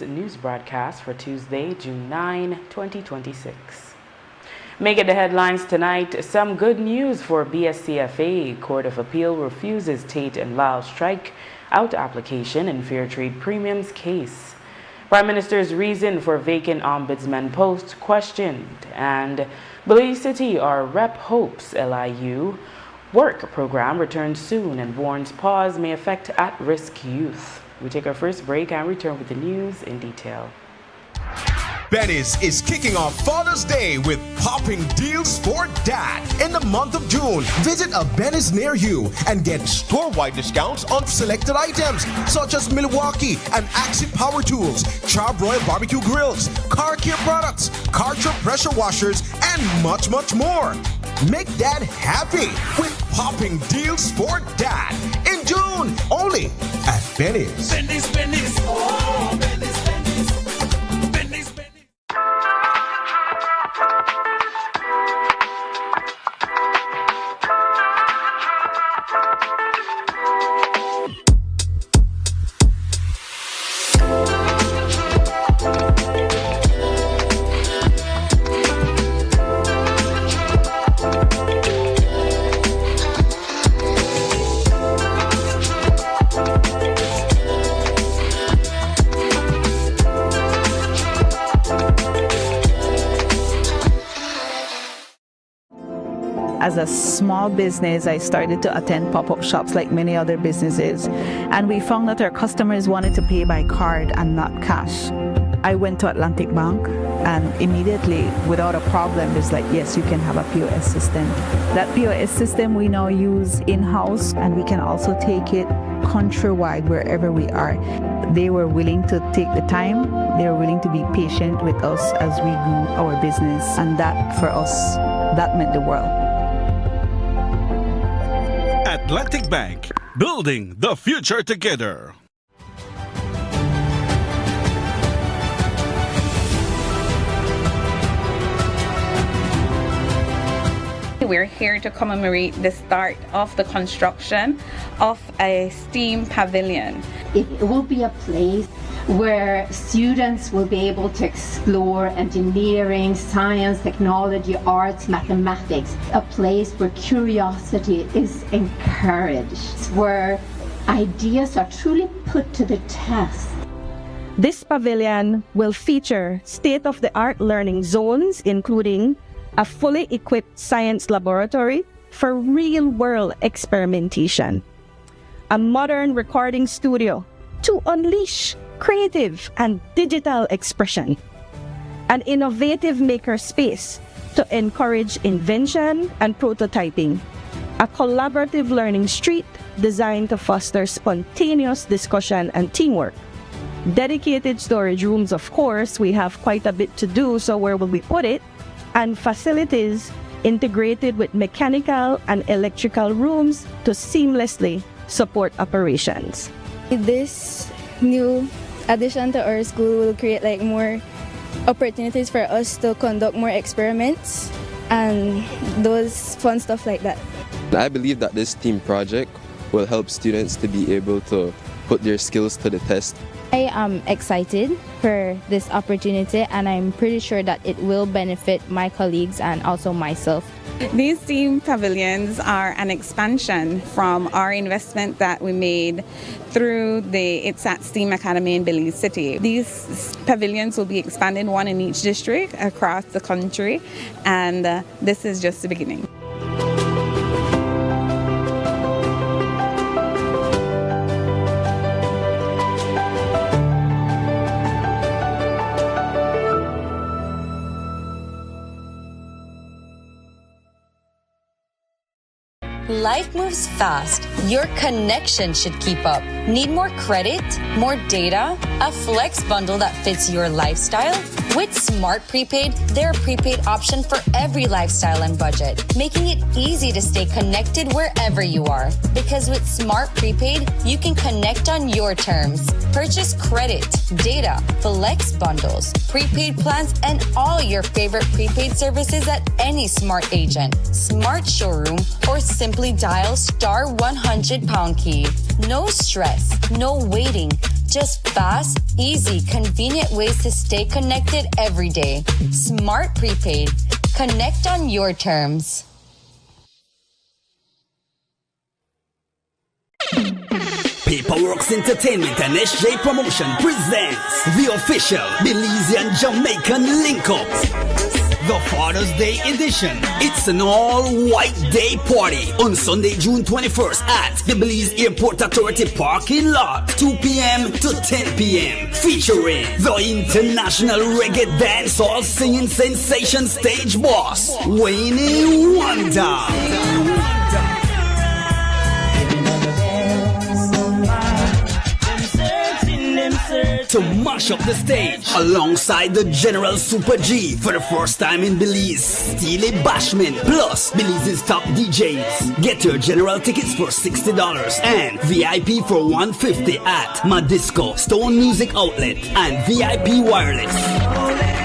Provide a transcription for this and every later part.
news broadcast for Tuesday, June 9, 2026. Making the headlines tonight, some good news for BSCFA. Court of Appeal refuses Tate and Lyle strike-out application in Fair Trade Premiums case. Prime Minister's reason for vacant ombudsman post questioned. And Belize City, our rep hopes LIU work program returns soon and warns pause may affect at-risk youth. We take our first break and return with the news in detail. Benny's is kicking off Father's Day with popping deals for dad in the month of June. Visit a Benny's near you and get store-wide discounts on selected items such as Milwaukee and Axie Power Tools, Charbroil Barbecue Grills, car care products, Karcher pressure washers, and much, much more. Make dad happy with popping deals for dad in June only at Benny's. Benny's, Benny's, oh, Benny's, Benny's, Benny's, Benny's. As a small business, I started to attend pop-up shops like many other businesses, and we found that our customers wanted to pay by card and not cash. I went to Atlantic Bank, and immediately, without a problem, it's like, yes, you can have a POS system. That POS system we now use in-house, and we can also take it countrywide wherever we are. They were willing to take the time. They were willing to be patient with us as we grew our business, and that, for us, that meant the world. Atlantic Bank, building the future together. We're here to commemorate the start of the construction of a STEAM pavilion. It will be a place where students will be able to explore engineering, science, technology, arts, mathematics. A place where curiosity is encouraged, where ideas are truly put to the test. This pavilion will feature state-of-the-art learning zones, including a fully equipped science laboratory for real-world experimentation, a modern recording studio to unleash creative and digital expression, an innovative maker space to encourage invention and prototyping, a collaborative learning street designed to foster spontaneous discussion and teamwork, dedicated storage rooms. Of course, we have quite a bit to do, so where will we put it? And facilities integrated with mechanical and electrical rooms to seamlessly support operations. This new addition to our school will create more opportunities for us to conduct more experiments and those fun stuff like that. I believe that this team project will help students to be able to put their skills to the test. I am excited for this opportunity, and I'm pretty sure that it will benefit my colleagues and also myself. These STEAM pavilions are an expansion from our investment that we made through the ITSAT STEAM Academy in Belize City. These pavilions will be expanded, one in each district across the country, and this is just the beginning. Life moves fast. Your connection should keep up. Need more credit? More data? A flex bundle that fits your lifestyle? With Smart Prepaid, they're a prepaid option for every lifestyle and budget, making it easy to stay connected wherever you are. Because with Smart Prepaid, you can connect on your terms. Purchase credit, data, flex bundles, prepaid plans, and all your favorite prepaid services at any Smart agent, Smart showroom, or simply dial *100 # key. No stress, no waiting. just fast, easy, convenient ways to stay connected every day. Smart Prepaid. Connect on your terms. Paperworks Entertainment and SJ Promotion presents the official Belizean Jamaican link-up, the Father's Day edition. It's an all-white day party on Sunday, June 21st at the Belize Airport Authority parking lot, 2 p.m. to 10 p.m. Featuring the international reggae dancehall singing sensation stage boss, Wayne Wonder. To mash up the stage alongside the General Super G for the first time in Belize, Steely Bashman plus Belize's top DJs. Get your general tickets for $60 and VIP for $150 at Madisco, Stone Music Outlet and VIP Wireless.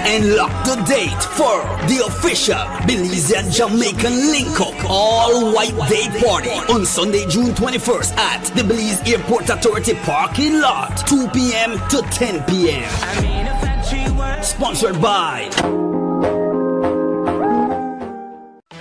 And lock the date for the official Belizean Jamaican link-up all-white day party on Sunday, June 21st at the Belize Airport Authority parking lot, 2 p.m. to 10 p.m. Sponsored by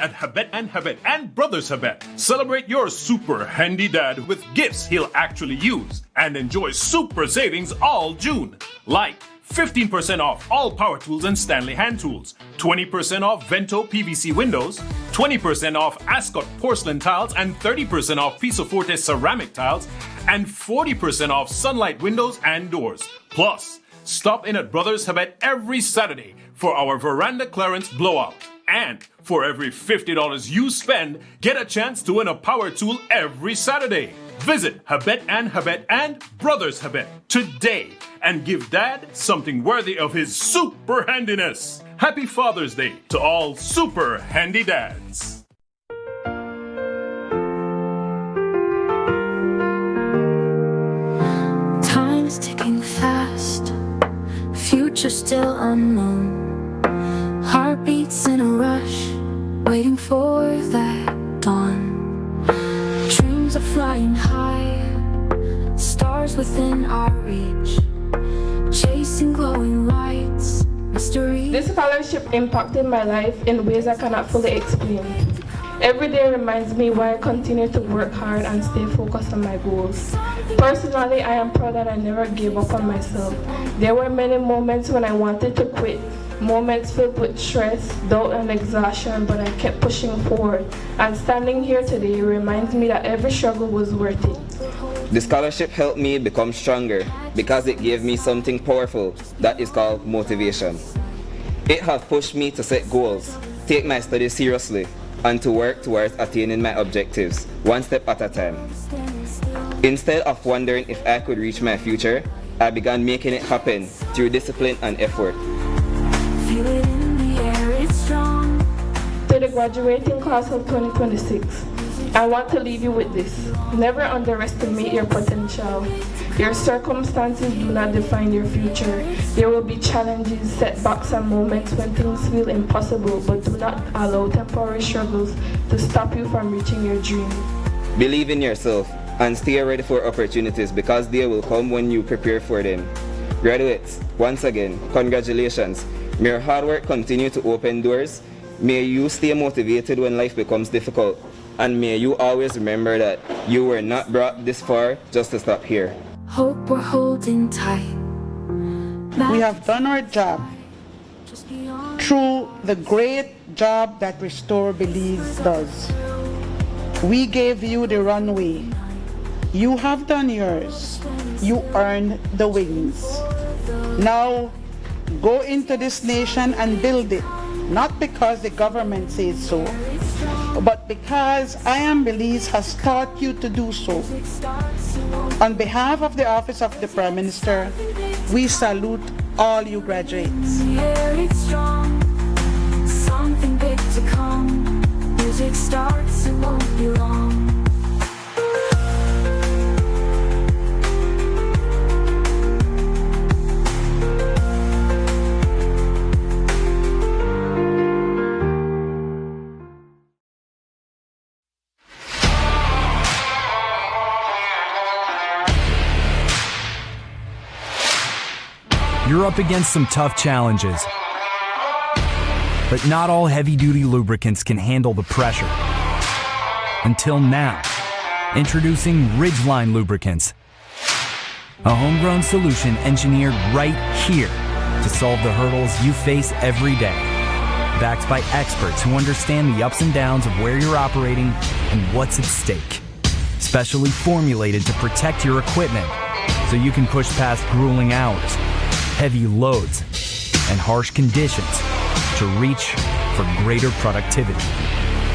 at Habet and Brothers Habet. Celebrate your super handy dad with gifts he'll actually use and enjoy super savings all June. Like 15% off all power tools and Stanley hand tools, 20% off Vento PVC windows, 20% off Ascot porcelain tiles and 30% off Pisoforte ceramic tiles, and 40% off Sunlight windows and doors. Plus, stop in at Brothers Habet every Saturday for our veranda clearance blowout. And for every $50 you spend, get a chance to win a power tool every Saturday. Visit Habet and Brothers Habet today and give Dad something worthy of his super handiness. Happy Father's Day to all super handy dads. Time's ticking fast, future still unknown. Heartbeats in a rush, waiting for that dawn. Dreams are flying high, stars within our reach, chasing glowing lights, mystery. This scholarship impacted my life in ways I cannot fully explain. Every day reminds me why I continue to work hard and stay focused on my goals. Personally, I am proud that I never gave up on myself. There were many moments when I wanted to quit, moments filled with stress, doubt, and exhaustion, but I kept pushing forward. And standing here today reminds me that every struggle was worth it. The scholarship helped me become stronger because it gave me something powerful that is called motivation. It has pushed me to set goals, take my studies seriously, and to work towards attaining my objectives, one step at a time. Instead of wondering if I could reach my future, I began making it happen through discipline and effort. Feel it in the air, it's strong. To the graduating class of 2026, I want to leave you with this. Never underestimate your potential. Your circumstances do not define your future. There will be challenges, setbacks, and moments when things feel impossible, but do not allow temporary struggles to stop you from reaching your dream. Believe in yourself and stay ready for opportunities because they will come when you prepare for them. Graduates, once again, congratulations. May your hard work continue to open doors. May you stay motivated when life becomes difficult. And may you always remember that you were not brought this far just to stop here. Hope we're holding tight. We have done our job through the great job that Restore Belize does. We gave you the runway. You have done yours. You earned the wings. Now go into this nation and build it, not because the government says so, but because I Am Belize has taught you to do so. On behalf of the Office of the Prime Minister, we salute all you graduates. Something big to come. Music starts, it won't be long. You're up against some tough challenges. But not all heavy-duty lubricants can handle the pressure. Until now. Introducing Ridgeline Lubricants. A homegrown solution engineered right here to solve the hurdles you face every day. Backed by experts who understand the ups and downs of where you're operating and what's at stake. Specially formulated to protect your equipment so you can push past grueling hours, heavy loads, and harsh conditions to reach for greater productivity.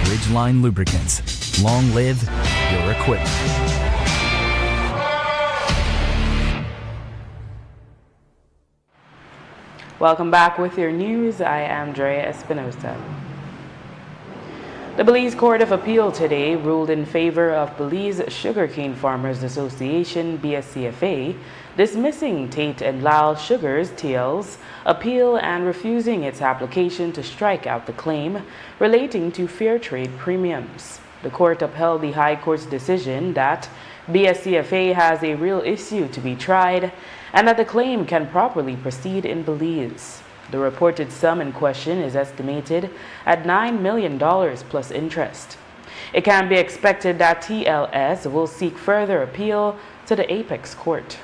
Ridgeline Lubricants. Long live your equipment. Welcome back with your news. I am Drea Espinosa. The Belize Court of Appeal today ruled in favor of Belize Sugarcane Farmers Association, BSCFA, dismissing Tate and Lyle Sugars, TL's, appeal and refusing its application to strike out the claim relating to fair trade premiums. The court upheld the High Court's decision that BSCFA has a real issue to be tried and that the claim can properly proceed in Belize. The reported sum in question is estimated at $9 million plus interest. It can be expected that TLS will seek further appeal to the Apex Court.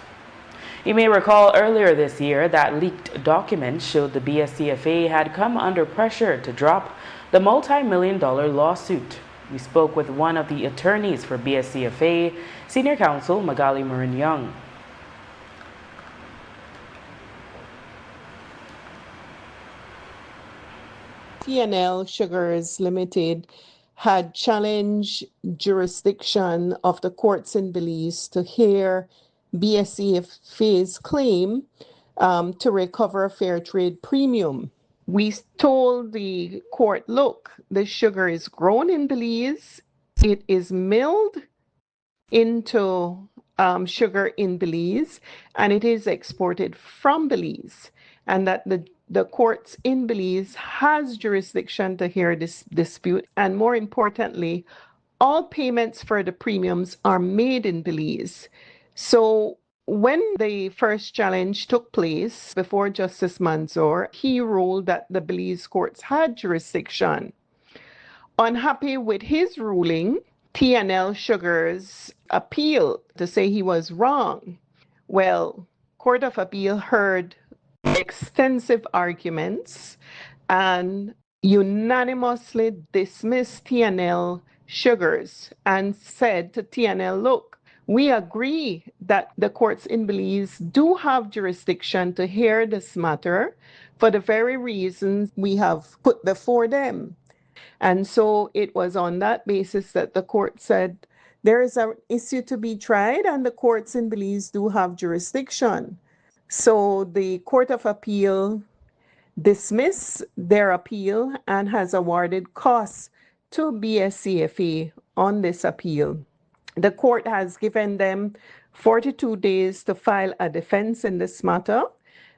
You may recall earlier this year that leaked documents showed the BSCFA had come under pressure to drop the multi-million-dollar lawsuit. We spoke with one of the attorneys for BSCFA, Senior Counsel Magali Marin-Young. T&L Sugars Limited had challenged jurisdiction of the courts in Belize to hear BSCFA's claim to recover a fair trade premium. We told the court, look, the sugar is grown in Belize, it is milled into sugar in Belize, and it is exported from Belize, and that the courts in Belize has jurisdiction to hear this dispute, and more importantly, all payments for the premiums are made in Belize. So when the first challenge took place before Justice Mansour, he ruled that the Belize courts had jurisdiction. Unhappy with his ruling, T&L Sugars appealed to say he was wrong. Well, Court of Appeal heard extensive arguments and unanimously dismissed T&L Sugars and said to T&L, look, we agree that the courts in Belize do have jurisdiction to hear this matter for the very reasons we have put before them. And so it was on that basis that the court said there is an issue to be tried and the courts in Belize do have jurisdiction. So the Court of Appeal dismissed their appeal and has awarded costs to BSCFA on this appeal. The court has given them 42 days to file a defense in this matter.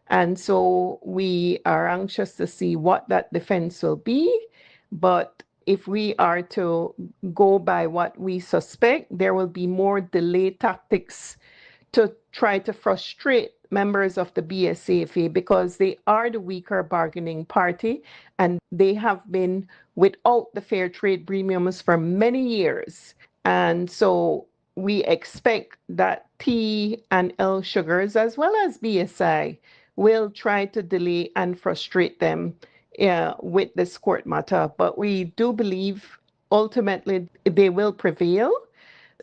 And so we are anxious to see what that defense will be. But if we are to go by what we suspect, there will be more delay tactics to try to frustrate members of the BSCFA because they are the weaker bargaining party and they have been without the fair trade premiums for many years. And so we expect that T&L Sugars as well as BSI will try to delay and frustrate them with this court matter. But we do believe ultimately they will prevail.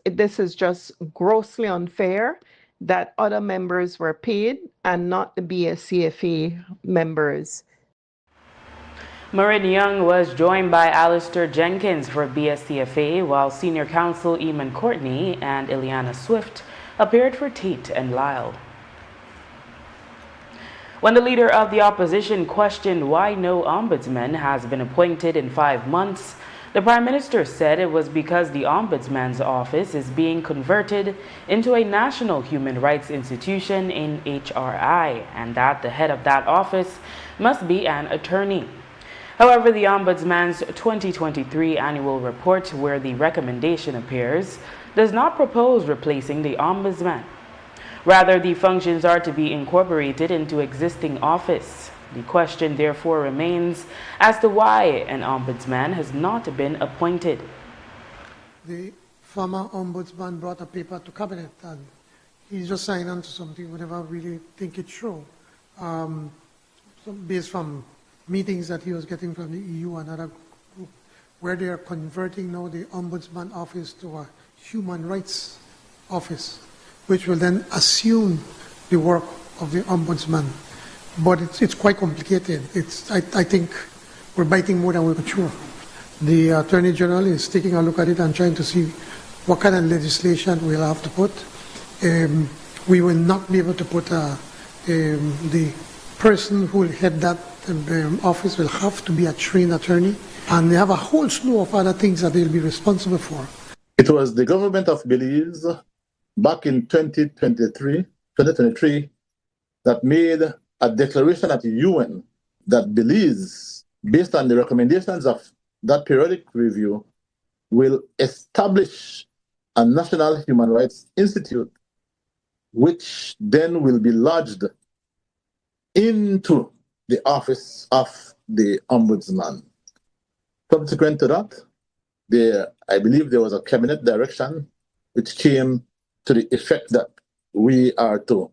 This is just grossly unfair that other members were paid and not the BSCFA members. Marin Young was joined by Alistair Jenkins for BSCFA, while Senior Counsel Eamon Courtney and Ileana Swift appeared for Tate and Lyle. When the leader of the opposition questioned why no ombudsman has been appointed in 5 months, the Prime Minister said it was because the Ombudsman's office is being converted into a national human rights institution in HRI, and that the head of that office must be an attorney. However, the Ombudsman's 2023 annual report, where the recommendation appears, does not propose replacing the Ombudsman. Rather, the functions are to be incorporated into existing office. The question therefore remains as to why an ombudsman has not been appointed. The former ombudsman brought a paper to cabinet and he's just signed on to something we never really think it's true. Based from meetings that he was getting from the EU and other group, where they are converting now the ombudsman office to a human rights office, which will then assume the work of the ombudsman. But it's quite complicated. I think we're biting more than we can chew. The Attorney General is taking a look at it and trying to see what kind of legislation we'll have to put. We will not be able to put the person who will head that office will have to be a trained attorney, and they have a whole slew of other things that they'll be responsible for. It was the government of Belize back in 2023 that made a declaration at the UN that Belize, based on the recommendations of that periodic review, will establish a National Human Rights Institute, which then will be lodged into the office of the Ombudsman. Subsequent to that, I believe there was a cabinet direction which came to the effect that we are to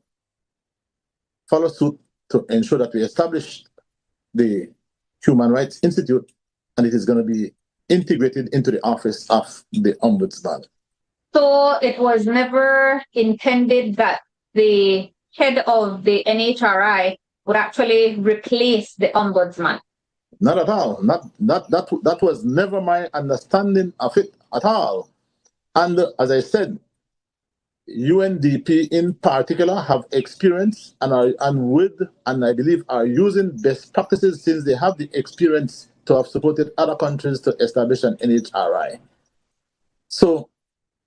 follow suit to ensure that we establish the Human Rights Institute, and it is going to be integrated into the office of the Ombudsman. So it was never intended that the head of the NHRI would actually replace the Ombudsman? Not at all. That was never my understanding of it at all. And as I said, UNDP in particular have experience and I believe are using best practices since they have the experience to have supported other countries to establish an NHRI. So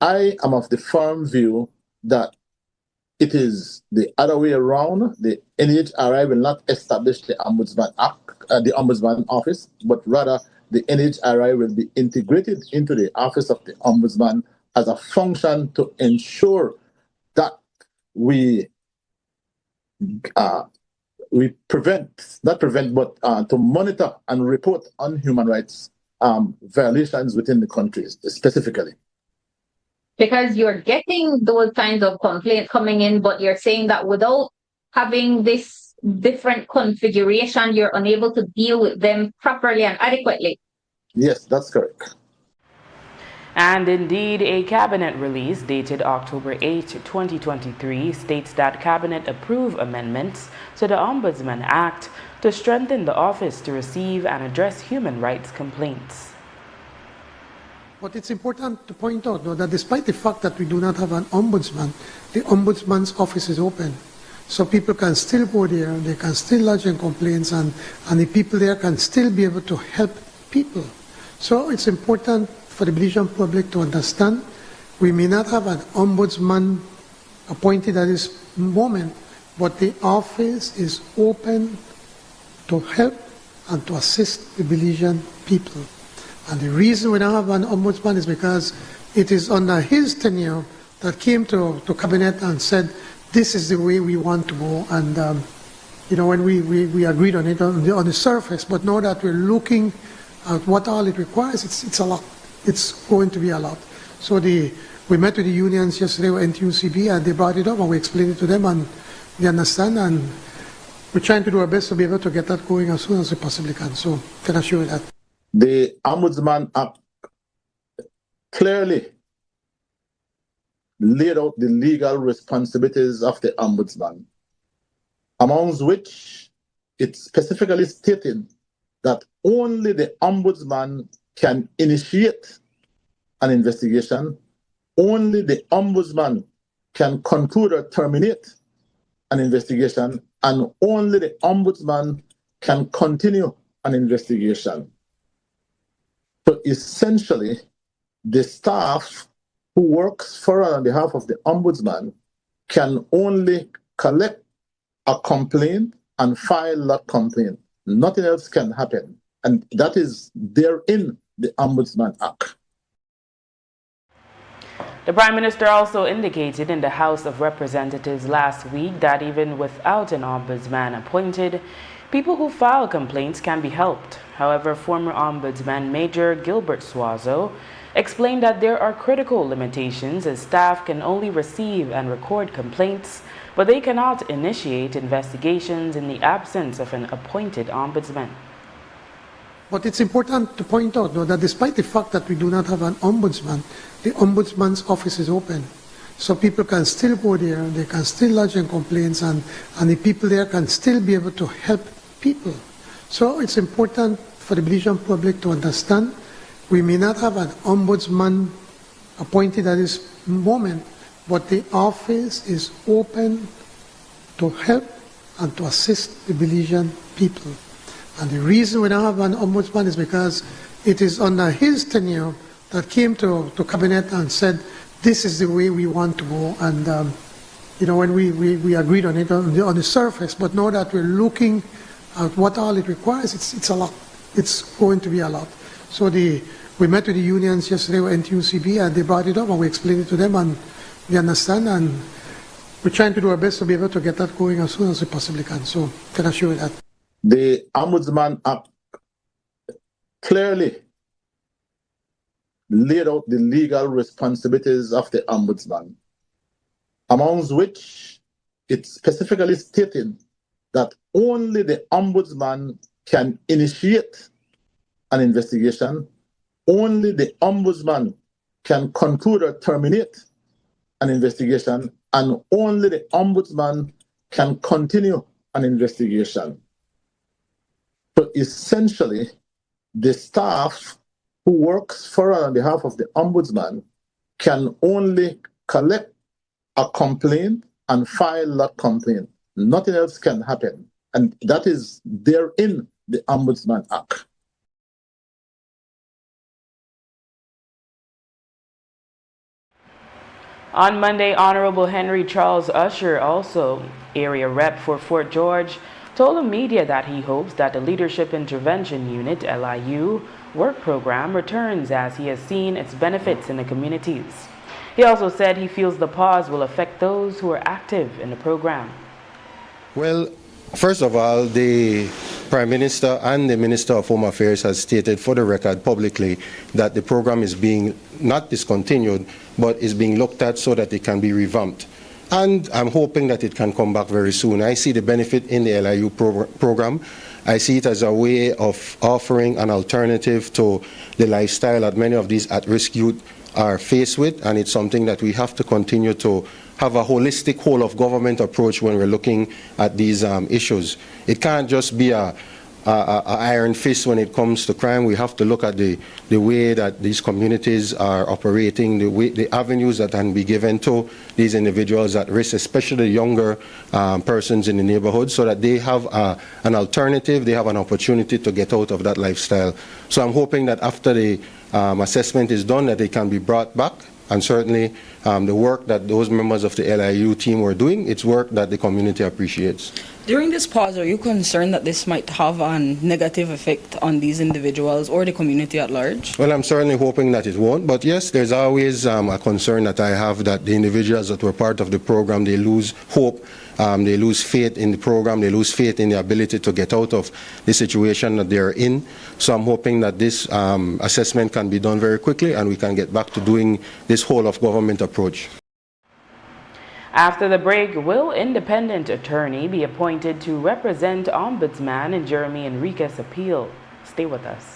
I am of the firm view that it is the other way around. The NHRI will not establish the Ombudsman the Ombudsman office, but rather the NHRI will be integrated into the office of the Ombudsman as a function to ensure that we to monitor and report on human rights violations within the countries specifically. Because you're getting those kinds of complaints coming in, but you're saying that without having this different configuration, you're unable to deal with them properly and adequately. Yes, that's correct. And indeed, a cabinet release dated October 8, 2023 states that cabinet approve amendments to the Ombudsman Act to strengthen the office to receive and address human rights complaints. But it's important to point out, though, that despite the fact that we do not have an ombudsman, the ombudsman's office is open. So people can still go there, they can still lodge in complaints, and the people there can still be able to help people. So it's important for the Belizean public to understand we may not have an ombudsman appointed at this moment, but the office is open to help and to assist the Belizean people. And the reason we don't have an ombudsman is because it is under his tenure that came to cabinet and said, this is the way we want to go. And, when we agreed on it on the surface, but now that we're looking at what all it requires, it's a lot. It's going to be a lot. So we met with the unions yesterday with NTUCB and they brought it up and we explained it to them and they understand, and we're trying to do our best to be able to get that going as soon as we possibly can. So can I assure you that. The Ombudsman Act clearly laid out the legal responsibilities of the Ombudsman, amongst which it specifically stated that only the Ombudsman can initiate an investigation, only the Ombudsman can conclude or terminate an investigation, and only the Ombudsman can continue an investigation. So essentially, the staff who works for and on behalf of the Ombudsman can only collect a complaint and file that complaint. Nothing else can happen. And that is therein the Ombudsman Act. The Prime Minister also indicated in the House of Representatives last week that even without an ombudsman appointed, people who file complaints can be helped. However, former Ombudsman Major Gilbert Suazo explained that there are critical limitations as staff can only receive and record complaints, but they cannot initiate investigations in the absence of an appointed ombudsman. But it's important to point out that despite the fact that we do not have an ombudsman, the ombudsman's office is open. So people can still go there, they can still lodge in complaints, and the people there can still be able to help people. So it's important for the Belizean public to understand we may not have an ombudsman appointed at this moment, but the office is open to help and to assist the Belizean people. And the reason we don't have an ombudsman is because it is under his tenure that came to cabinet and said, this is the way we want to go. And, when we agreed on it on the surface, but now that we're looking at what all it requires, it's a lot. It's going to be a lot. So we met with the unions yesterday with NTUCB, and they brought it up, and we explained it to them, and they understand, and we're trying to do our best to be able to get that going as soon as we possibly can. So can I assure you that? The Ombudsman Act clearly laid out the legal responsibilities of the Ombudsman, amongst which it specifically stated that only the Ombudsman can initiate an investigation, only the Ombudsman can conclude or terminate an investigation, and only the Ombudsman can continue an investigation. So essentially, the staff who works for and on behalf of the Ombudsman can only collect a complaint and file that complaint. Nothing else can happen. And that is therein the Ombudsman Act. On Monday, Honorable Henry Charles Usher, also area rep for Fort George, told the media that he hopes that the Leadership Intervention Unit, LIU, work program returns as he has seen its benefits in the communities. He also said he feels the pause will affect those who are active in the program. Well, first of all, the Prime Minister and the Minister of Home Affairs has stated for the record publicly that the program is being not discontinued, but is being looked at so that it can be revamped. And I'm hoping that it can come back very soon. I see the benefit in the LIU program. I see it as a way of offering an alternative to the lifestyle that many of these at-risk youth are faced with, and it's something that we have to continue to have a holistic whole of government approach when we're looking at these issues. It can't just be a iron fist when it comes to crime. We have to look at the way that these communities are operating, the avenues that can be given to these individuals at risk, especially younger persons in the neighborhood, so that they have an alternative, they have an opportunity to get out of that lifestyle. So I'm hoping that after the assessment is done, that they can be brought back. And certainly the work that those members of the LIU team were doing, it's work that the community appreciates. During this pause, are you concerned that this might have a negative effect on these individuals or the community at large? Well, I'm certainly hoping that it won't, but yes, there's always a concern that I have that the individuals that were part of the program, they lose hope, they lose faith in the program, they lose faith in the ability to get out of the situation that they're in. So I'm hoping that this assessment can be done very quickly and we can get back to doing this whole of government approach. After the break, will independent attorney be appointed to represent Ombudsman in Jeremy Enriquez's appeal? Stay with us.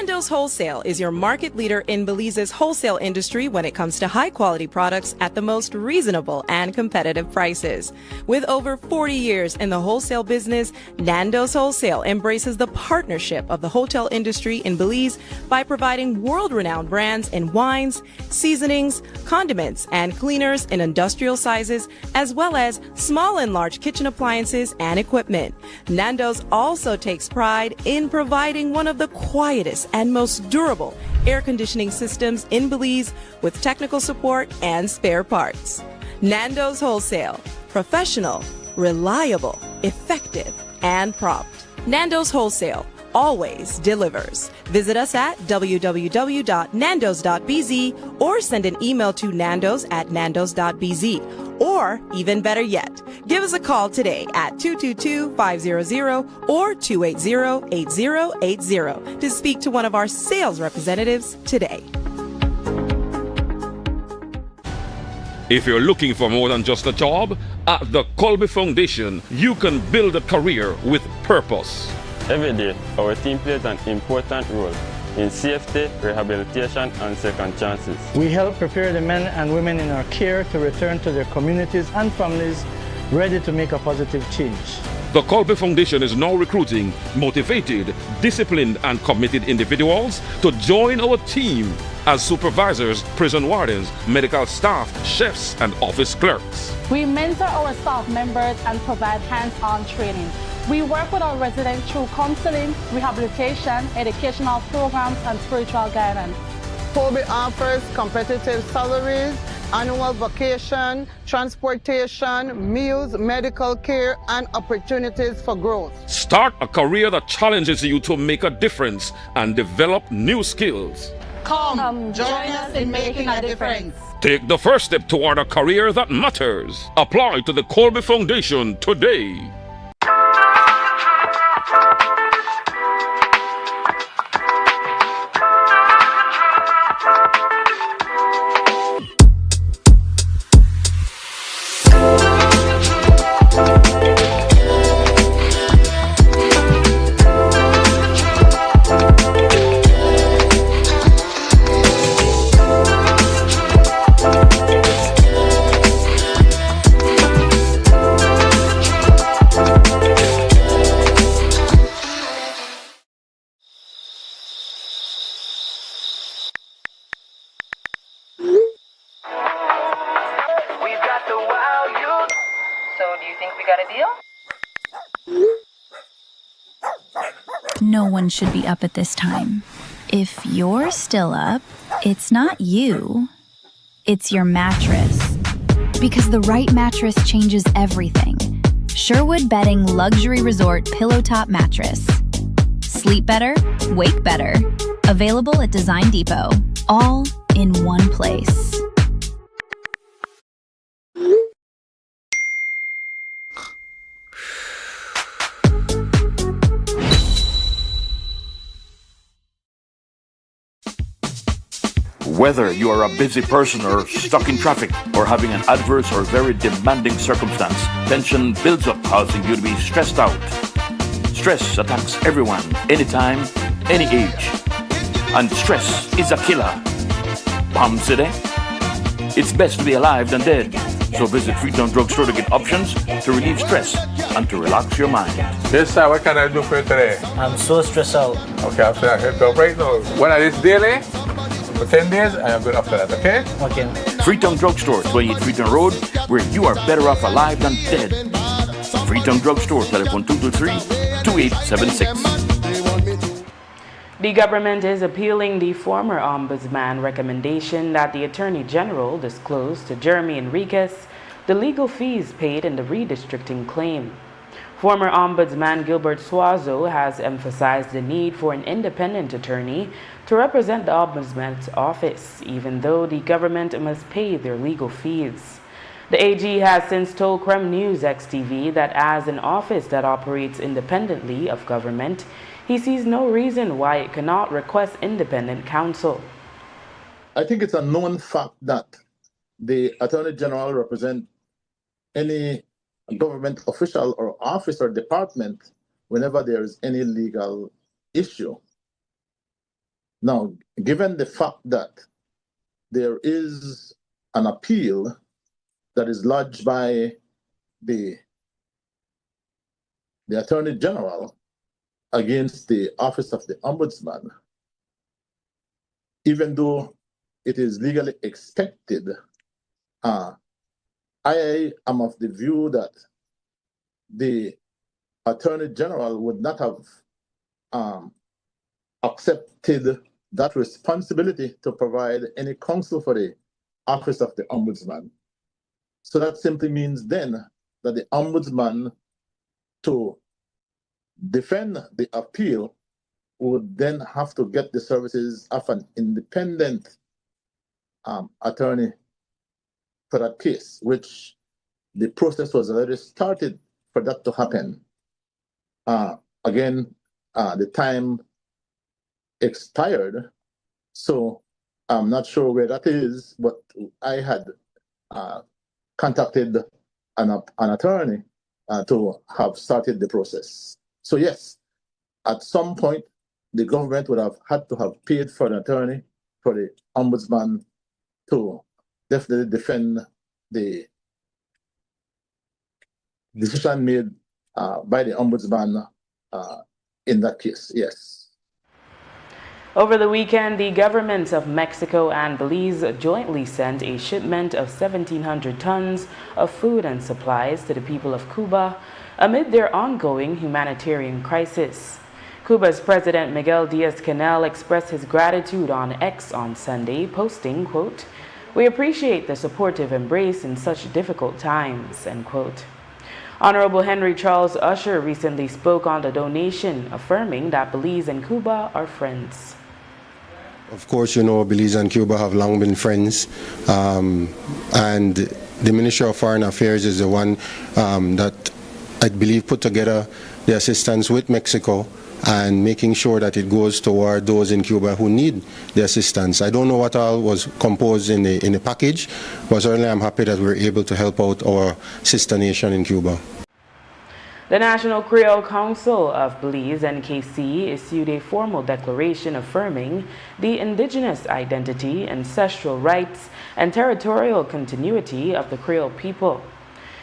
Nando's Wholesale is your market leader in Belize's wholesale industry when it comes to high-quality products at the most reasonable and competitive prices. With over 40 years in the wholesale business, Nando's Wholesale embraces the partnership of the hotel industry in Belize by providing world-renowned brands in wines, seasonings, condiments, and cleaners in industrial sizes, as well as small and large kitchen appliances and equipment. Nando's also takes pride in providing one of the quietest and most durable air conditioning systems in Belize with technical support and spare parts. Nando's Wholesale. Professional, reliable, effective, and prompt. Nando's Wholesale always delivers. Visit us at www.nandos.bz or send an email to nandos@nandos.bz. Or, even better yet, give us a call today at 222-500 or 280-8080 to speak to one of our sales representatives today. If you're looking for more than just a job, at the Colby Foundation, you can build a career with purpose. Every day, our team plays an important role in safety, rehabilitation, and second chances. We help prepare the men and women in our care to return to their communities and families ready to make a positive change. The Colby Foundation is now recruiting motivated, disciplined, and committed individuals to join our team as supervisors, prison wardens, medical staff, chefs, and office clerks. We mentor our staff members and provide hands-on training. We work with our residents through counseling, rehabilitation, educational programs, and spiritual guidance. Colby offers competitive salaries, annual vacation, transportation, meals, medical care, and opportunities for growth. Start a career that challenges you to make a difference and develop new skills. Come, join us in making a difference. Take the first step toward a career that matters. Apply to the Colby Foundation today. No one should be up at this time. If you're still up, it's not you, it's your mattress. Because the right mattress changes everything. Sherwood Bedding Luxury Resort Pillow Top Mattress. Sleep better, wake better. Available at Design Depot. All in one place. Whether you are a busy person or stuck in traffic or having an adverse or very demanding circumstance, tension builds up, causing you to be stressed out. Stress attacks everyone, anytime, any age. And stress is a killer. Palm City? It's best to be alive than dead. So visit Freetown Drugstore to get options to relieve stress and to relax your mind. Yes, sir. What can I do for you today? I'm so stressed out. Okay, I'm saying I help you out right now. When I this daily, for 10 days, I am good after that, okay? Okay. Freetown Drugstore, 28 Freetown Road, where you are better off alive than dead. Freetown Drugstore, telephone 223-2876. The government is appealing the former ombudsman recommendation that the Attorney General disclose to Jeremy Enriquez the legal fees paid in the redistricting claim. Former Ombudsman Gilbert Suazo has emphasized the need for an independent attorney to represent the Ombudsman's office, even though the government must pay their legal fees. The AG has since told Creme News XTV that as an office that operates independently of government, he sees no reason why it cannot request independent counsel. I think it's a known fact that the Attorney General represents any government official or office or department whenever there is any legal issue. Now, given the fact that there is an appeal that is lodged by the Attorney General against the Office of the Ombudsman, even though it is legally expected, I am of the view that the Attorney General would not have accepted that responsibility to provide any counsel for the Office of the Ombudsman. So that simply means then that the Ombudsman, to defend the appeal, would then have to get the services of an independent attorney for that case, which the process was already started for that to happen. Again, the time expired, so I'm not sure where that is, but I had contacted an attorney to have started the process. So yes, at some point, the government would have had to have paid for an attorney for the Ombudsman to definitely defend the decision made by the Ombudsman in that case, yes. Over the weekend, the governments of Mexico and Belize jointly sent a shipment of 1,700 tons of food and supplies to the people of Cuba amid their ongoing humanitarian crisis. Cuba's President Miguel Diaz-Canel expressed his gratitude on X on Sunday, posting, quote, "We appreciate the supportive embrace in such difficult times," end quote. Honorable Henry Charles Usher recently spoke on the donation, affirming that Belize and Cuba are friends. Of course, you know, Belize and Cuba have long been friends, and the Ministry of Foreign Affairs is the one that I believe put together the assistance with Mexico and making sure that it goes toward those in Cuba who need the assistance. I don't know what all was composed in the package, but certainly I'm happy that we're able to help out our sister nation in Cuba. The National Creole Council of Belize, NKC, issued a formal declaration affirming the indigenous identity, ancestral rights, and territorial continuity of the Creole people.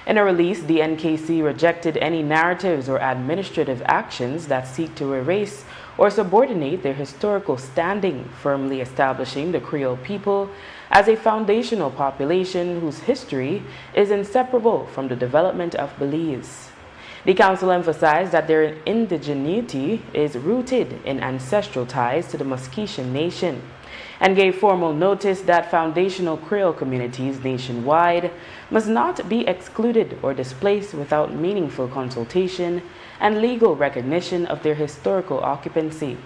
In a release, the NKC rejected any narratives or administrative actions that seek to erase or subordinate their historical standing, firmly establishing the Creole people as a foundational population whose history is inseparable from the development of Belize. The council emphasized that their indigeneity is rooted in ancestral ties to the Musqueam Nation and gave formal notice that foundational Creole communities nationwide must not be excluded or displaced without meaningful consultation and legal recognition of their historical occupancy.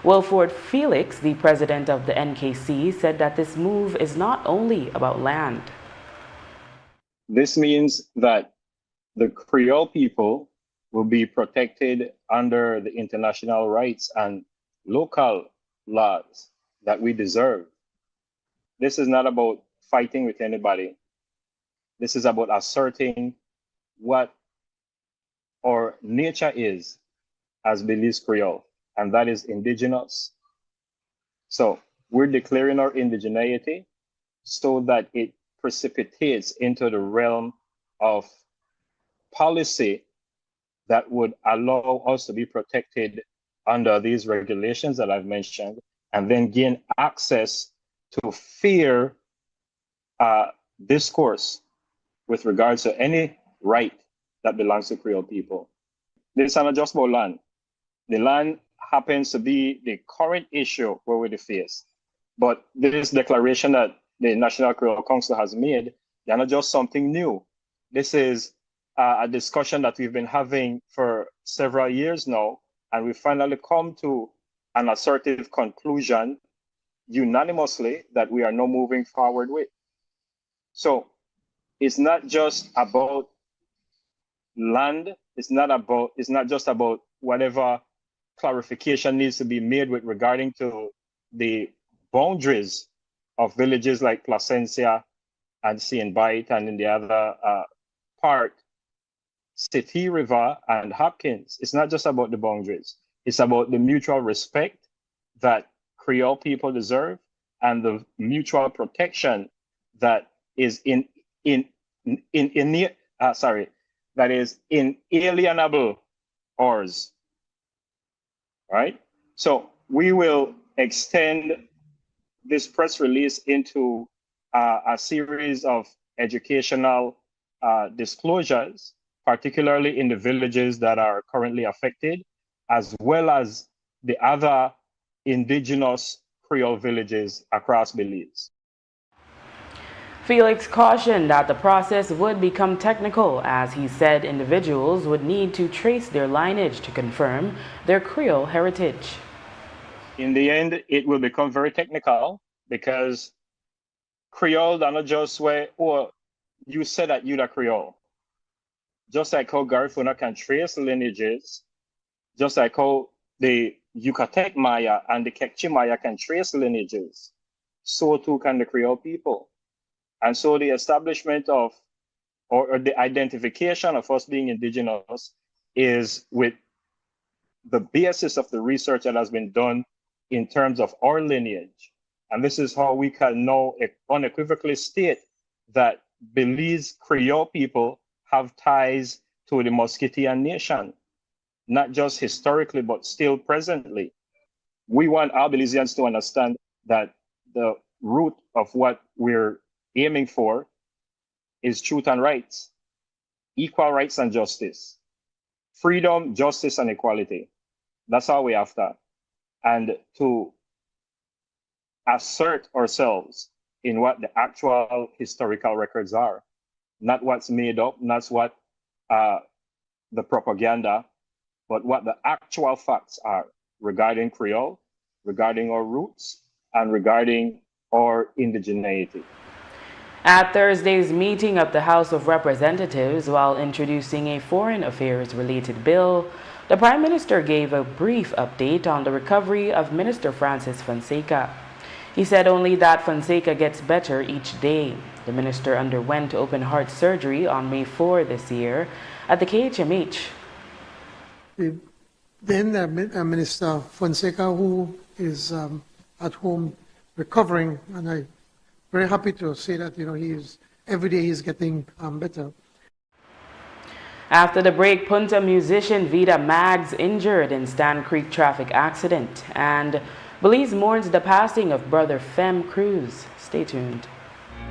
Wilford Felix, the president of the NKC, said that this move is not only about land. This means that the Creole people will be protected under the international rights and local laws that we deserve. This is not about fighting with anybody. This is about asserting what our nature is as Belize Creole, and that is indigenous. So we're declaring our indigeneity so that it precipitates into the realm of policy that would allow us to be protected under these regulations that I've mentioned, and then gain access to fair discourse with regards to any right that belongs to Creole people. This is not just about land. The land happens to be the current issue where we face. But this declaration that the National Creole Council has made, they're not just something new. This is a discussion that we've been having for several years now, and we finally come to an assertive conclusion unanimously that we are now moving forward with. So it's not just about land. It's not just about whatever clarification needs to be made with regarding to the boundaries of villages like Placencia and St. Bite, and in the other part, City River and Hopkins. It's not just about the boundaries. It's about the mutual respect that Creole people deserve and the mutual protection that is that is inalienable ours. Right? So we will extend this press release into a series of educational disclosures, particularly in the villages that are currently affected, as well as the other indigenous Creole villages across Belize. Felix cautioned that the process would become technical, as he said individuals would need to trace their lineage to confirm their Creole heritage. In the end, it will become very technical because Creole don't just way, or you said that you're a Creole. Just like how Garifuna can trace lineages, just like how the Yucatec Maya and the Kekchi Maya can trace lineages, so too can the Creole people. And so the establishment of, or the identification of us being indigenous is with the basis of the research that has been done in terms of our lineage. And this is how we can now unequivocally state that Belize Creole people have ties to the Musqueam nation, not just historically, but still presently. We want our Belizeans to understand that the root of what we're aiming for is truth and rights, equal rights and justice, freedom, justice, and equality. That's all we're after. And to assert ourselves in what the actual historical records are, not what's made up, not what the propaganda, but what the actual facts are regarding Creole, regarding our roots, and regarding our indigeneity. At Thursday's meeting of the House of Representatives, while introducing a foreign affairs-related bill, the Prime Minister gave a brief update on the recovery of Minister Francis Fonseca. He said only that Fonseca gets better each day. The minister underwent open-heart surgery on May 4 this year at the KHMH. Then Minister Fonseca, who is at home recovering, and I'm very happy to say that every day he's getting better. After the break, Punta musician Vida Maggs injured in Stan Creek traffic accident, and Belize mourns the passing of brother Fem Cruz. Stay tuned.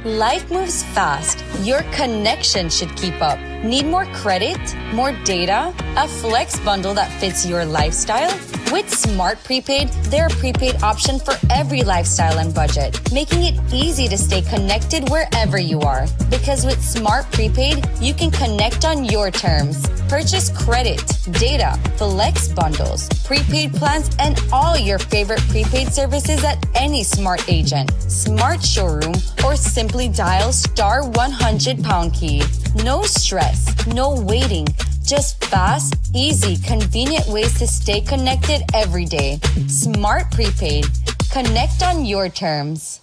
Life moves fast. Your connection should keep up. Need more credit? More data? A flex bundle that fits your lifestyle? With Smart Prepaid, they're a prepaid option for every lifestyle and budget, making it easy to stay connected wherever you are. Because with Smart Prepaid, you can connect on your terms. Purchase credit, data, flex bundles, prepaid plans, and all your favorite prepaid services at any Smart agent, Smart showroom, or simply dial *100 key. No stress, no waiting. Just fast, easy, convenient ways to stay connected every day. Smart Prepaid. Connect on your terms.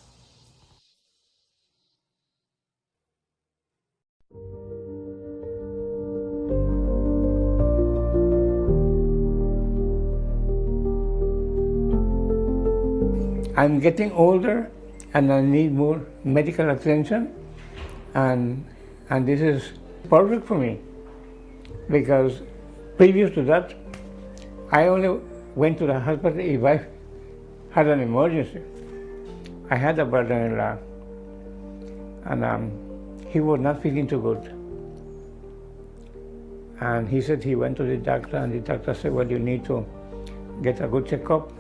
I'm getting older and I need more medical attention, and this is perfect for me. Because previous to that, I only went to the hospital if I had an emergency. I had a brother-in-law, and he was not feeling too good. And he said he went to the doctor, and the doctor said, well, you need to get a good checkup.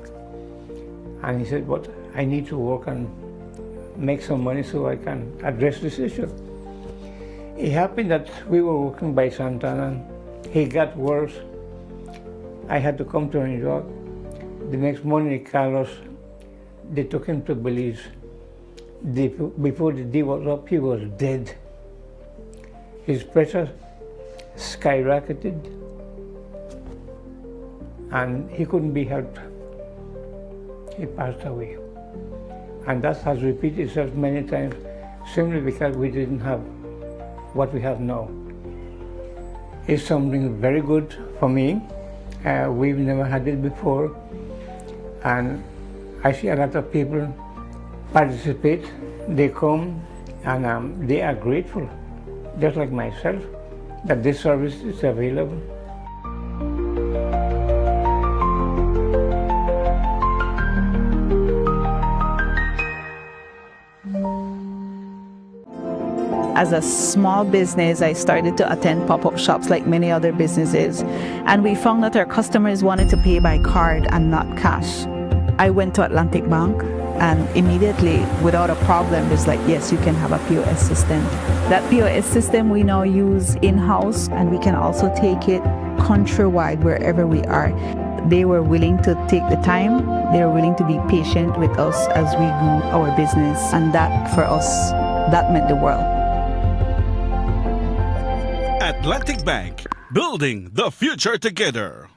And he said, but I need to work and make some money so I can address this issue. It happened that we were working by Santana. He got worse. I had to come to New York. The next morning, Carlos, they took him to Belize. Before the day was up, he was dead. His pressure skyrocketed, and he couldn't be helped. He passed away. And that has repeated itself many times, simply because we didn't have what we have now. It's something very good for me. We've never had it before, and I see a lot of people participate. They come and they are grateful, just like myself, that this service is available. As a small business, I started to attend pop-up shops like many other businesses, and we found that our customers wanted to pay by card and not cash. I went to Atlantic Bank, and immediately, without a problem, it's like, yes, you can have a POS system. That POS system we now use in-house, and we can also take it countrywide wherever we are. They were willing to take the time. They were willing to be patient with us as we grew our business, and that, for us, that meant the world. Atlantic Bank, building the future together.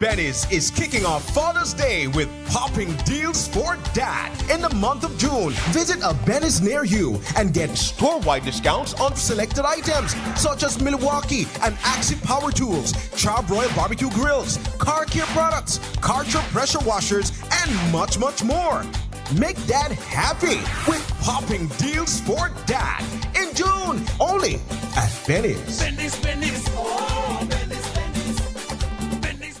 Benny's is kicking off Father's Day with popping deals for dad in the month of June. Visit a Benny's near you and get store-wide discounts on selected items such as Milwaukee and Axie Power Tools, Charbroil Barbecue Grills, car care products, Karcher pressure washers, and much, much more. Make dad happy with popping deals for dad in June, only at Benny's. Benny's, Benny's, oh, Benny's, Benny's, Benny's, Benny's.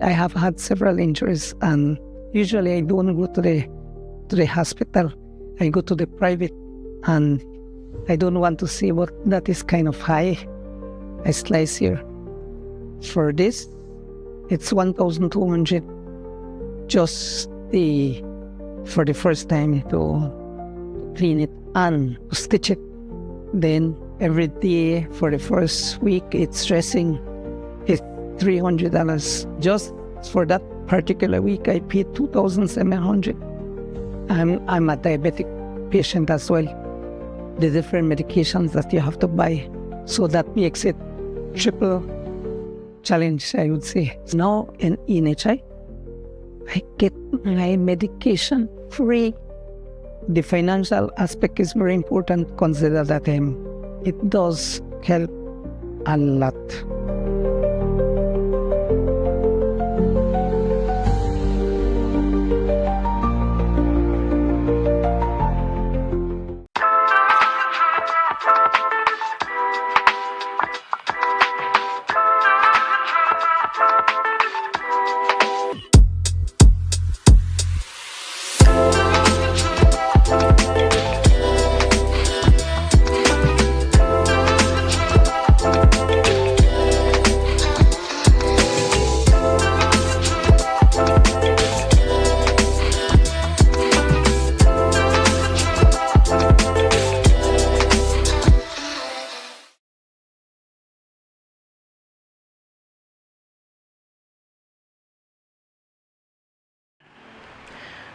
I have had several injuries, and usually I don't go to the hospital. I go to the private, and I don't want to see what that is kind of high. I slice here. For this, it's 1,200 just for the first time to clean it and to stitch it. Then every day for the first week, it's dressing. It's $300. Just for that particular week, I paid $2,700. I'm a diabetic patient as well. The different medications that you have to buy. So that makes it triple challenge, I would say. Now in NHI, I get my medication free. The financial aspect is very important. Consider that it does help a lot.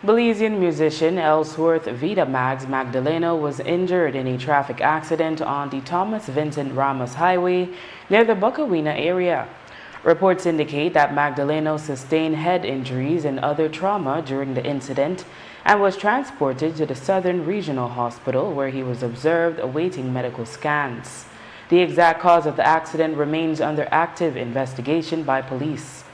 Belizean musician Ellsworth Vida Mags Magdaleno was injured in a traffic accident on the Thomas Vincent Ramos Highway near the Bukawina area. Reports indicate that Magdaleno sustained head injuries and other trauma during the incident and was transported to the Southern Regional Hospital where he was observed awaiting medical scans. The exact cause of the accident remains under active investigation by police.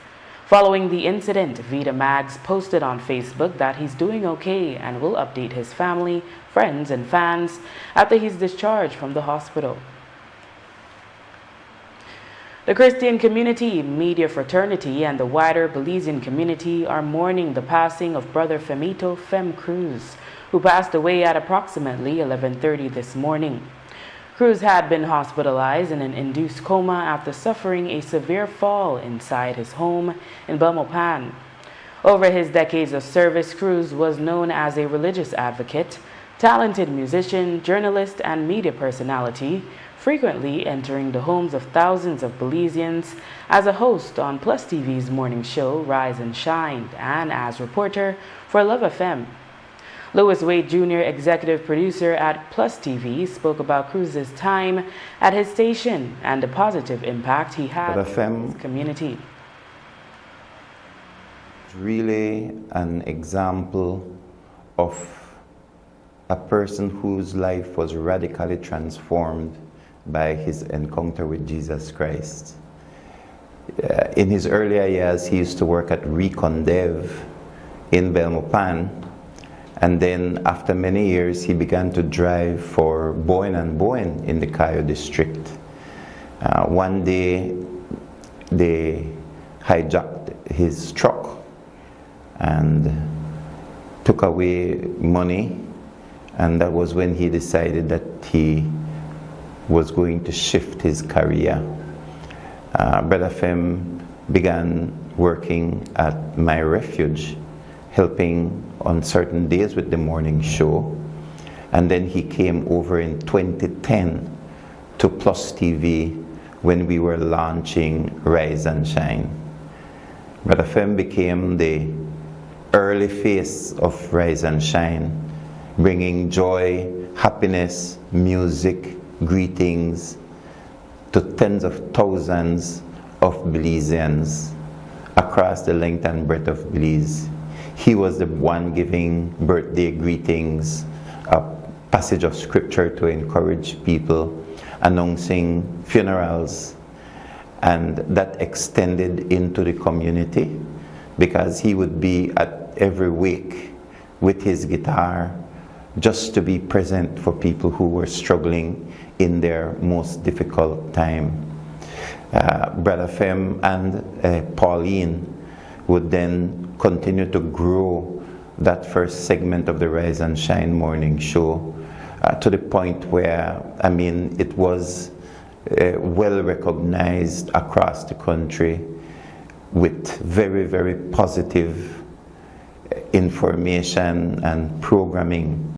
Following the incident, Vida Mags posted on Facebook that he's doing okay and will update his family, friends, and fans after he's discharged from the hospital. The Christian community, media fraternity, and the wider Belizean community are mourning the passing of Brother Femito Fem Cruz, who passed away at approximately 11:30 this morning. Cruz had been hospitalized in an induced coma after suffering a severe fall inside his home in Belmopan. Over his decades of service, Cruz was known as a religious advocate, talented musician, journalist, and media personality, frequently entering the homes of thousands of Belizeans as a host on Plus TV's morning show Rise and Shine and as reporter for Love FM. Louis Wade Jr., executive producer at Plus TV, spoke about Cruz's time at his station and the positive impact he had on his community. Really an example of a person whose life was radically transformed by his encounter with Jesus Christ. In his earlier years, he used to work at Recondev in Belmopan, and then after many years, he began to drive for Bowen & Bowen in the Cayo district. One day, they hijacked his truck and took away money, and that was when he decided that he was going to shift his career. Brother Fem began working at My Refuge, helping on certain days with the morning show, and then he came over in 2010 to Plus TV when we were launching Rise and Shine. Brother Fem became the early face of Rise and Shine, bringing joy, happiness, music, greetings to tens of thousands of Belizeans across the length and breadth of Belize. He was the one giving birthday greetings, a passage of scripture to encourage people, announcing funerals, and that extended into the community because he would be at every wake with his guitar just to be present for people who were struggling in their most difficult time. Brother Fem and Pauline would then continue to grow that first segment of the Rise and Shine morning show to the point where, I mean, it was well recognized across the country with very, very positive information and programming.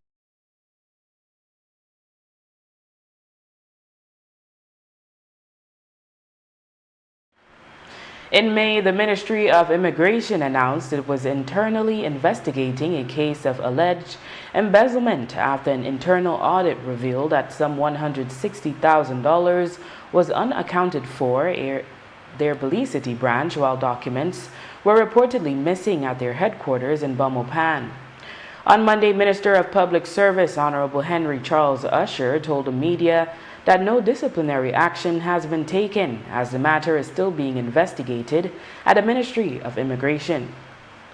In May, the Ministry of Immigration announced it was internally investigating a case of alleged embezzlement after an internal audit revealed that some $160,000 was unaccounted for their Belize City branch, while documents were reportedly missing at their headquarters in Belmopan. On Monday, Minister of Public Service Honorable Henry Charles Usher told the media that no disciplinary action has been taken as the matter is still being investigated at the Ministry of Immigration.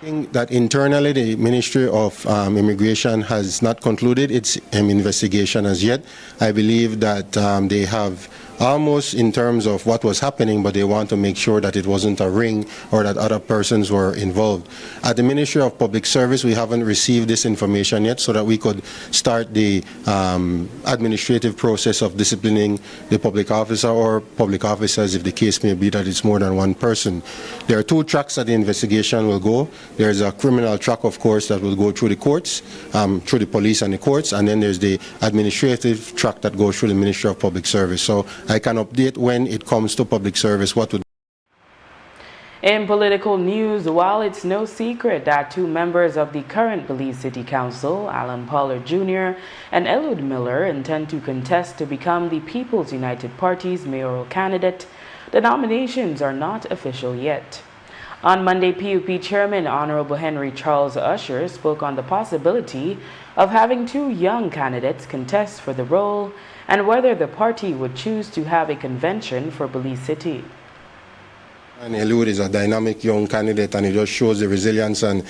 That internally the Ministry of Immigration has not concluded its investigation as yet. I believe that they have almost in terms of what was happening, but they want to make sure that it wasn't a ring or that other persons were involved. At the Ministry of Public Service, we haven't received this information yet so that we could start the administrative process of disciplining the public officer or public officers if the case may be that it's more than one person. There are two tracks that the investigation will go. There's a criminal track, of course, that will go through the courts, through the police and the courts, and then there's the administrative track that goes through the Ministry of Public Service. So I can update when it comes to public service what would. In political news, while it's no secret that two members of the current Belize City Council, Alan Pollard Jr. and Eliud Miller, intend to contest to become the People's United Party's mayoral candidate, the nominations are not official yet. On Monday, PUP Chairman Honorable Henry Charles Usher spoke on the possibility of having two young candidates contest for the role and whether the party would choose to have a convention for Belize City. And Eliud is a dynamic young candidate, and it just shows the resilience and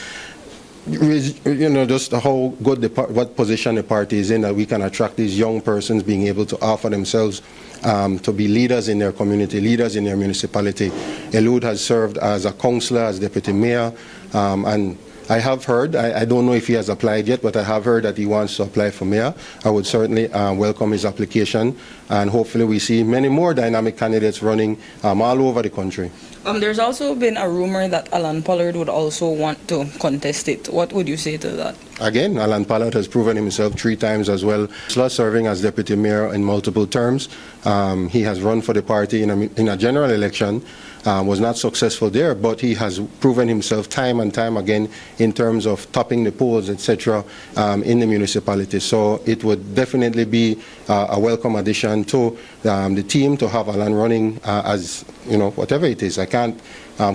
just how good what position the party is in, that we can attract these young persons being able to offer themselves to be leaders in their community, leaders in their municipality. Eliud has served as a councillor, as deputy mayor, and I have heard, I don't know if he has applied yet, but I have heard that he wants to apply for mayor. I would certainly welcome his application, and hopefully we see many more dynamic candidates running all over the country. There's also been a rumor that Alan Pollard would also want to contest it. What would you say to that? Again, Alan Pollard has proven himself 3 times as well, serving as deputy mayor in multiple terms. He has run for the party in a general election, was not successful there, but he has proven himself time and time again in terms of topping the polls, etc., in the municipality. So it would definitely be a welcome addition to the team to have Alan running as, whatever it is. I can't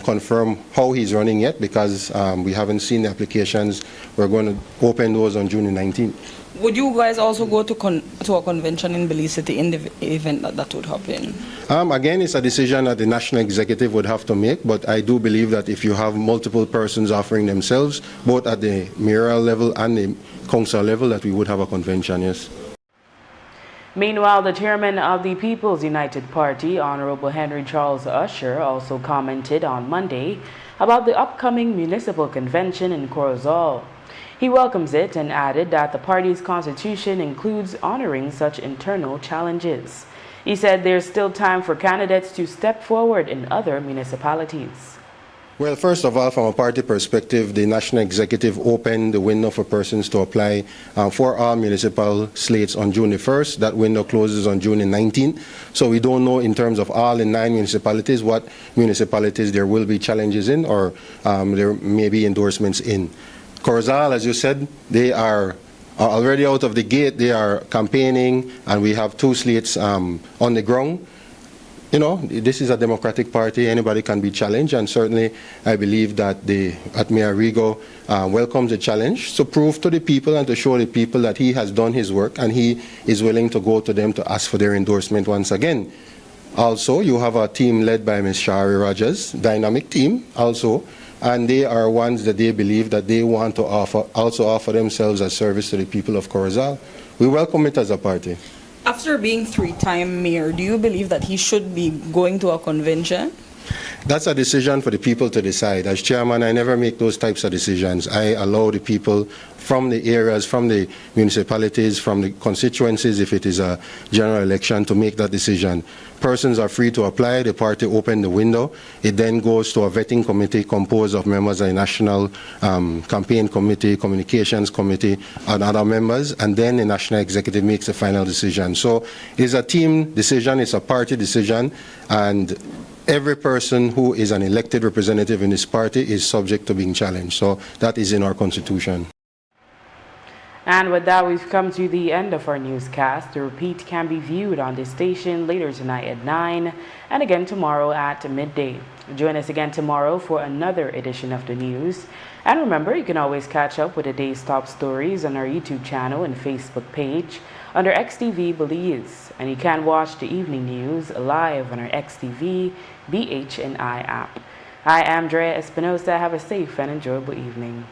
confirm how he's running yet because we haven't seen the applications. We're going to open those on June 19th. Would you guys also go to a convention in Belize City in the event that would happen? Again, it's a decision that the national executive would have to make, but I do believe that if you have multiple persons offering themselves, both at the mayoral level and the council level, that we would have a convention, yes. Meanwhile, the chairman of the People's United Party, Honorable Henry Charles Usher, also commented on Monday about the upcoming municipal convention in Corozal. He welcomes it and added that the party's constitution includes honoring such internal challenges. He said there's still time for candidates to step forward in other municipalities. Well, first of all, from a party perspective, the national executive opened the window for persons to apply for all municipal slates on June the 1st. That window closes on June the 19th. So we don't know in terms of all the 9 municipalities what municipalities there will be challenges in or there may be endorsements in. Corozal, as you said, they are already out of the gate. They are campaigning, and we have 2 slates on the ground. You know, this is a democratic party. Anybody can be challenged, and certainly I believe that Mayor Rigo welcomes the challenge to prove to the people and to show the people that he has done his work and he is willing to go to them to ask for their endorsement once again. Also, you have a team led by Ms. Shari Rogers, dynamic team also, and they are ones that they believe that they want to offer themselves as service to the people of Corozal. We welcome it as a party. After being 3-time mayor, do you believe that he should be going to a convention? That's a decision for the people to decide. As chairman, I never make those types of decisions. I allow the people from the areas, from the municipalities, from the constituencies, if it is a general election, to make that decision. Persons are free to apply. The party opened the window. It then goes to a vetting committee composed of members of the National Campaign Committee, Communications Committee, and other members, and then the National Executive makes a final decision. So it's a team decision, it's a party decision, and every person who is an elected representative in this party is subject to being challenged. So that is in our constitution. And with that, we've come to the end of our newscast. The repeat can be viewed on this station later tonight at 9 and again tomorrow at midday. Join us again tomorrow for another edition of the news. And remember, you can always catch up with the day's top stories on our YouTube channel and Facebook page under XTV Belize. And you can watch the evening news live on our XTV BHNI app. I am Drea Espinosa. Have a safe and enjoyable evening.